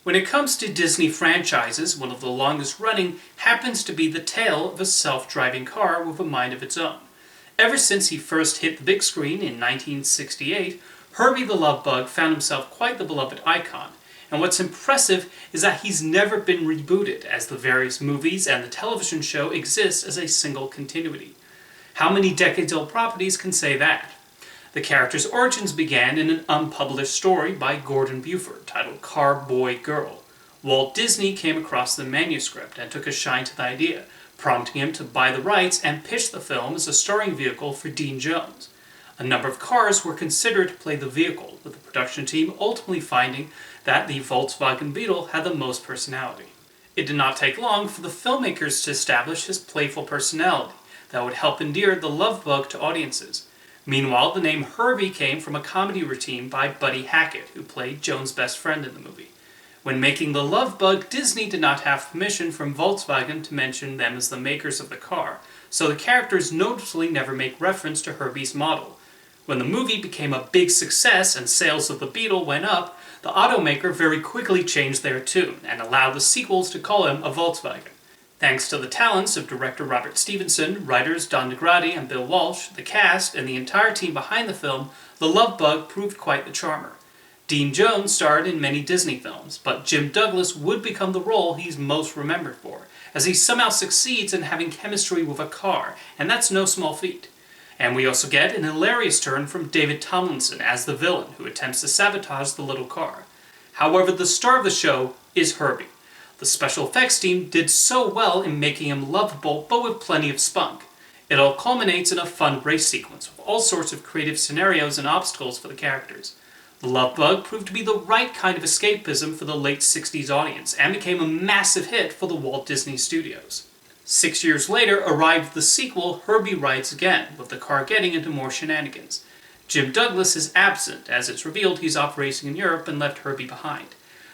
When it comes to Disney franchises, one of the longest running happens to be the tale of a self-driving car with a mind of its own. Ever since he first hit the big screen in 1968, Herbie the Love Bug found himself quite the beloved icon. And what's impressive is that he's never been rebooted, as the various movies and the television show exist as a single continuity. How many decades-old properties can say that? The character's origins began in an unpublished story by Gordon Buford titled Car Boy Girl. Walt Disney came across the manuscript and took a shine to the idea, prompting him to buy the rights and pitch the film as a starring vehicle for Dean Jones. A number of cars were considered to play the vehicle, with the production team ultimately finding that the Volkswagen Beetle had the most personality. It did not take long for the filmmakers to establish his playful personality that would help endear the Love Bug to audiences. Meanwhile, the name Herbie came from a comedy routine by Buddy Hackett, who played Joan's best friend in the movie. When making the Love Bug, Disney did not have permission from Volkswagen to mention them as the makers of the car, so the characters noticeably never make reference to Herbie's model. When the movie became a big success and sales of the Beetle went up, the automaker very quickly changed their tune and allowed the sequels to call him a Volkswagen. Thanks to the talents of director Robert Stevenson, writers Don DeGrady and Bill Walsh, the cast, and the entire team behind the film, the Love Bug proved quite the charmer. Dean Jones starred in many Disney films, but Jim Douglas would become the role he's most remembered for, as he somehow succeeds in having chemistry with a car, and that's no small feat. And we also get an hilarious turn from David Tomlinson as the villain who attempts to sabotage the little car. However, the star of the show is Herbie. The special effects team did so well in making him lovable, but with plenty of spunk. It all culminates in a fun race sequence with all sorts of creative scenarios and obstacles for the characters. The Love Bug proved to be the right kind of escapism for the late 60s audience and became a massive hit for the Walt Disney Studios. 6 years later arrived the sequel Herbie Rides Again, with the car getting into more shenanigans. Jim Douglas is absent, as it's revealed he's off racing in Europe and left Herbie behind.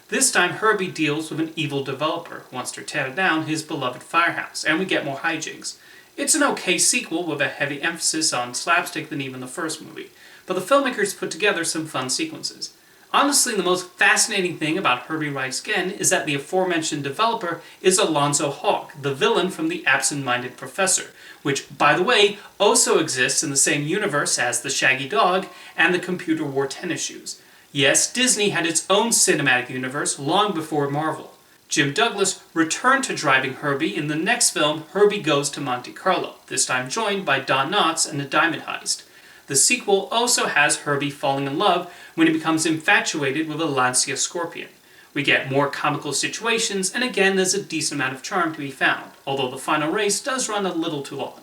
This time Herbie deals with an evil developer who wants to tear down his beloved firehouse, and we get more hijinks. It's an okay sequel with a heavy emphasis on slapstick than even the first movie, but the filmmakers put together some fun sequences. Honestly, the most fascinating thing about Herbie Rides Again is that the aforementioned developer is Alonzo Hawk, the villain from The Absent-Minded Professor, which, by the way, also exists in the same universe as The Shaggy Dog and The Computer Wore Tennis Shoes. Yes, Disney had its own cinematic universe long before Marvel. Jim Douglas returned to driving Herbie in the next film, Herbie Goes to Monte Carlo, this time joined by Don Knotts and the Diamond Heist. The sequel also has Herbie falling in love when he becomes infatuated with a Lancia Scorpion. We get more comical situations, and again there's a decent amount of charm to be found, although the final race does run a little too long.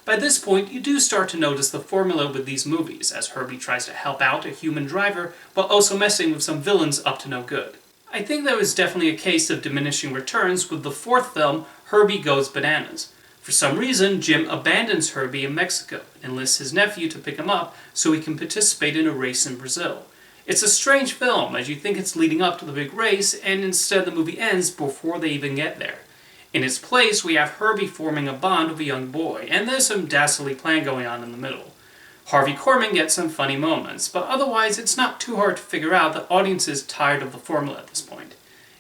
By this point, you do start to notice the formula with these movies, as Herbie tries to help out a human driver while also messing with some villains up to no good. I think there was definitely a case of diminishing returns with the fourth film, Herbie Goes Bananas. For some reason, Jim abandons Herbie in Mexico and enlists his nephew to pick him up so he can participate in a race in Brazil. It's a strange film, as you think it's leading up to the big race, and instead the movie ends before they even get there. In its place, we have Herbie forming a bond with a young boy, and there's some dastardly plan going on in the middle. Harvey Korman gets some funny moments, but otherwise it's not too hard to figure out that audiences are tired of the formula at this point.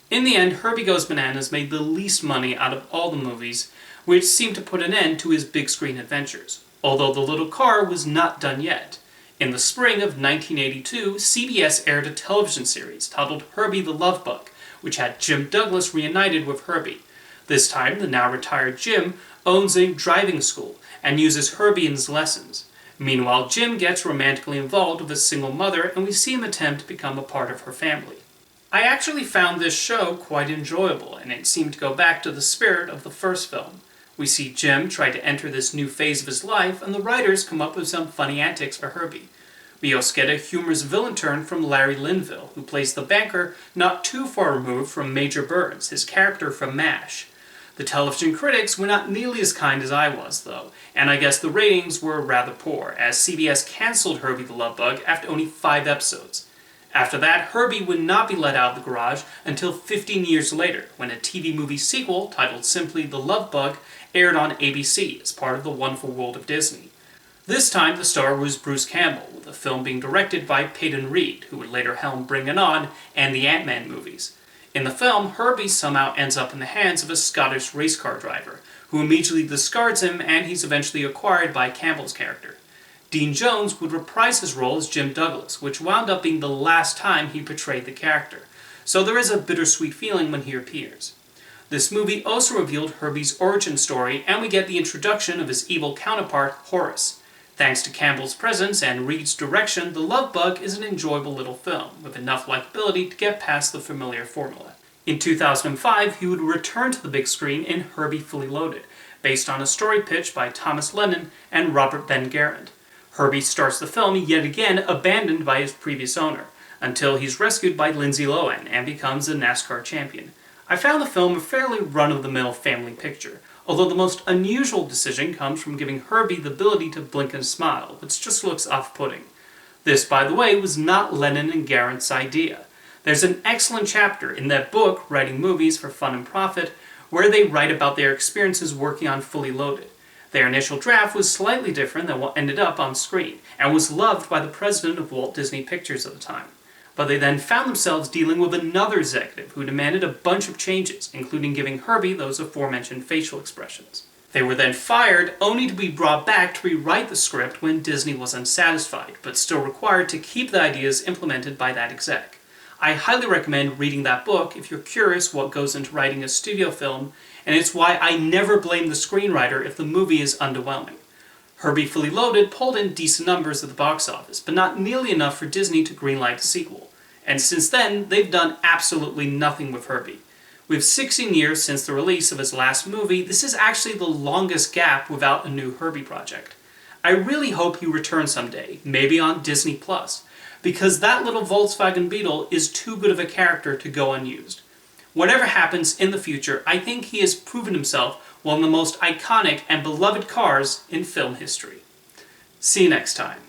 In the end, Herbie Goes Bananas made the least money out of all the movies, which seemed to put an end to his big screen adventures, although the little car was not done yet. In the spring of 1982, CBS aired a television series titled Herbie the Love Bug, which had Jim Douglas reunited with Herbie. This time, the now-retired Jim owns a driving school and uses Herbie in his lessons. Meanwhile, Jim gets romantically involved with a single mother, and we see him attempt to become a part of her family. I actually found this show quite enjoyable, and it seemed to go back to the spirit of the first film. We see Jim try to enter this new phase of his life, and the writers come up with some funny antics for Herbie. We also get a humorous villain turn from Larry Linville, who plays the banker not too far removed from Major Burns, his character from MASH. The television critics were not nearly as kind as I was, though, and I guess the ratings were rather poor, as CBS cancelled Herbie the Love Bug after only 5 episodes. After that, Herbie would not be let out of the garage until 15 years later, when a TV movie sequel titled simply The Love Bug aired on ABC as part of the Wonderful World of Disney. This time the star was Bruce Campbell, with the film being directed by Peyton Reed, who would later helm Bring It On and the Ant-Man movies. In the film, Herbie somehow ends up in the hands of a Scottish race car driver, who immediately discards him, and he's eventually acquired by Campbell's character. Dean Jones would reprise his role as Jim Douglas, which wound up being the last time he portrayed the character, so there is a bittersweet feeling when he appears. This movie also revealed Herbie's origin story, and we get the introduction of his evil counterpart, Horace. Thanks to Campbell's presence and Reed's direction, The Love Bug is an enjoyable little film, with enough likability to get past the familiar formula. In 2005, he would return to the big screen in Herbie Fully Loaded, based on a story pitch by Thomas Lennon and Robert Ben Garant. Herbie starts the film yet again abandoned by his previous owner, until he's rescued by Lindsay Lohan and becomes a NASCAR champion. I found the film a fairly run-of-the-mill family picture, although the most unusual decision comes from giving Herbie the ability to blink and smile, which just looks off-putting. This, by the way, was not Lennon and Garant's idea. There's an excellent chapter in that book, Writing Movies for Fun and Profit, where they write about their experiences working on Fully Loaded. Their initial draft was slightly different than what ended up on screen, and was loved by the president of Walt Disney Pictures at the time. But they then found themselves dealing with another executive who demanded a bunch of changes, including giving Herbie those aforementioned facial expressions. They were then fired, only to be brought back to rewrite the script when Disney was unsatisfied, but still required to keep the ideas implemented by that exec. I highly recommend reading that book if you're curious what goes into writing a studio film, and it's why I never blame the screenwriter if the movie is underwhelming. Herbie Fully Loaded pulled in decent numbers at the box office, but not nearly enough for Disney to greenlight a sequel. And since then, they've done absolutely nothing with Herbie. With 16 years since the release of his last movie, this is actually the longest gap without a new Herbie project. I really hope he returns someday, maybe on Disney+, because that little Volkswagen Beetle is too good of a character to go unused. Whatever happens in the future, I think he has proven himself one of the most iconic and beloved cars in film history. See you next time.